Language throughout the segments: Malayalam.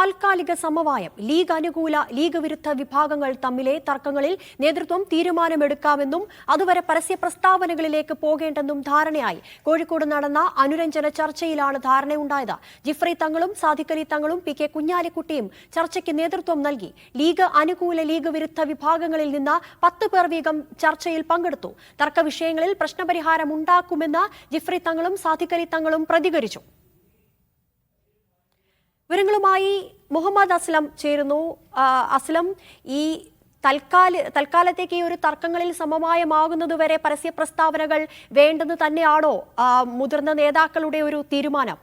താൽക്കാലിക സമവായം ലീഗ് അനുകൂല ലീഗ് വിരുദ്ധ വിഭാഗങ്ങൾ തമ്മിലെ തർക്കങ്ങളിൽ നേതൃത്വം തീരുമാനമെടുക്കാമെന്നും അതുവരെ പരസ്യ പ്രസ്താവനകളിലേക്ക് പോകേണ്ടെന്നും ധാരണയായി. കോഴിക്കോട് നടന്ന അനുരഞ്ജന ചർച്ചയിലാണ് ധാരണയുണ്ടായത്. ജിഫ്രി തങ്ങളും സാദിഖ് അലി തങ്ങളും പി കെ കുഞ്ഞാലിക്കുട്ടിയും ചർച്ചയ്ക്ക് നേതൃത്വം നൽകി. ലീഗ് അനുകൂല ലീഗ് വിരുദ്ധ വിഭാഗങ്ങളിൽ നിന്ന് 10 പേർ വീതം ചർച്ചയിൽ പങ്കെടുത്തു. തർക്ക വിഷയങ്ങളിൽ പ്രശ്നപരിഹാരം ഉണ്ടാക്കുമെന്ന് ജിഫ്രി തങ്ങളും സാദിഖ് അലി തങ്ങളും പ്രതികരിച്ചു. വിവരങ്ങളുമായി മുഹമ്മദ് അസ്ലം ചേരുന്നു. അസ്ലം, ഈ തൽക്കാലത്തേക്ക് ഈ ഒരു തർക്കങ്ങളിൽ സമവായമാകുന്നതുവരെ പരസ്യ പ്രസ്താവനകൾ വേണ്ടെന്ന് തന്നെയാണോ മുതിർന്ന നേതാക്കളുടെ ഒരു തീരുമാനം?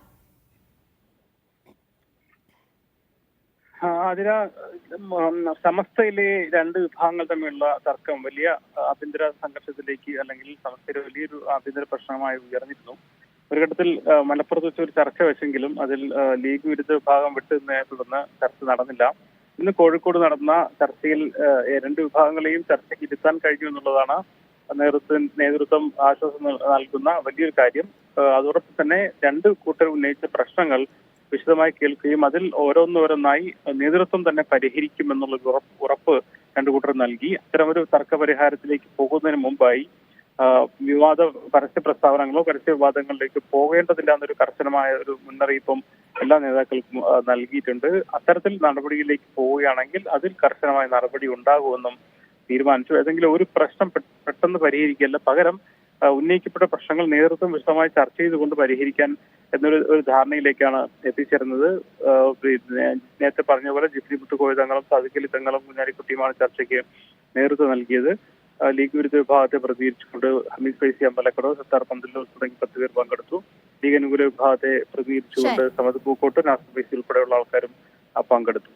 സമസ്തയിലെ രണ്ട് വിഭാഗങ്ങൾ തമ്മിലുള്ള തർക്കം വലിയ ആഭ്യന്തര സംഘർഷത്തിലേക്ക് അല്ലെങ്കിൽ സമസ്തയിലെ വലിയൊരു ആഭ്യന്തര പ്രശ്നമായി ഉയർന്നിരുന്നു. ഒരു ഘട്ടത്തിൽ മലപ്പുറത്ത് വെച്ച് ഒരു ചർച്ച വെച്ചെങ്കിലും അതിൽ ലീഗ് വിരുദ്ധ വിഭാഗം വിട്ടതിനെ തുടർന്ന് ചർച്ച നടന്നില്ല. ഇന്ന് കോഴിക്കോട് നടന്ന ചർച്ചയിൽ രണ്ട് വിഭാഗങ്ങളെയും ചർച്ചയ്ക്ക് ഇരുത്താൻ കഴിഞ്ഞു എന്നുള്ളതാണ് നേതൃത്വം ആശ്വാസം നൽകുന്ന വലിയൊരു കാര്യം. അതോടൊപ്പം തന്നെ രണ്ട് കൂട്ടർ ഉന്നയിച്ച പ്രശ്നങ്ങൾ വിശദമായി കേൾക്കുകയും അതിൽ ഓരോന്നോരോന്നായി നേതൃത്വം തന്നെ പരിഹരിക്കുമെന്നുള്ള ഉറപ്പ് രണ്ടു കൂട്ടർ നൽകി. അത്തരമൊരു തർക്ക പരിഹാരത്തിലേക്ക് പോകുന്നതിന് മുമ്പായി പരസ്യ പ്രസ്താവനകളോ പരസ്യ വിവാദങ്ങളിലേക്ക് പോകേണ്ടതില്ല എന്നൊരു കർശനമായ ഒരു മുന്നറിയിപ്പും എല്ലാ നേതാക്കൾക്കും നൽകിയിട്ടുണ്ട്. അത്തരത്തിൽ നടപടിയിലേക്ക് പോവുകയാണെങ്കിൽ അതിൽ കർശനമായ നടപടി ഉണ്ടാകുമെന്നും തീരുമാനിച്ചു. ഏതെങ്കിലും ഒരു പ്രശ്നം പെട്ടെന്ന് പരിഹരിക്കല്ല, പകരം ഉന്നയിക്കപ്പെട്ട പ്രശ്നങ്ങൾ നേതൃത്വം വിശദമായി ചർച്ച ചെയ്തുകൊണ്ട് പരിഹരിക്കാൻ എന്നൊരു ധാരണയിലേക്കാണ് എത്തിച്ചേർന്നത്. നേരത്തെ പറഞ്ഞ പോലെ ജിഫ്രി മുത്തുക്കോയ തങ്ങളും സാദിഖ് അലി തങ്ങളും കുഞ്ഞാലിക്കുട്ടിയുമാണ് ചർച്ചയ്ക്ക് നേതൃത്വം നൽകിയത്. ലീഗ് വിരുദ്ധ വിഭാഗത്തെ പ്രതിനിധീകരിച്ചുകൊണ്ട് ഹമീദ് ഫൈസി അമ്പലക്കട, സത്താർ പന്തല്ലൂർ തുടങ്ങി 10 പേർ പങ്കെടുത്തു. ലീഗ് അനുകൂല വിഭാഗത്തെ പ്രതിനിധീകരിച്ചുകൊണ്ട് സമദ് പൂക്കോട്ട്, നാസർ ഫൈസി ഉൾപ്പെടെയുള്ള ആൾക്കാരും പങ്കെടുത്തു.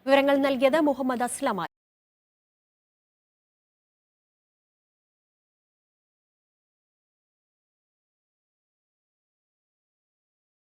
വിവരങ്ങൾ നൽകിയത് മുഹമ്മദ് അസ്ലം.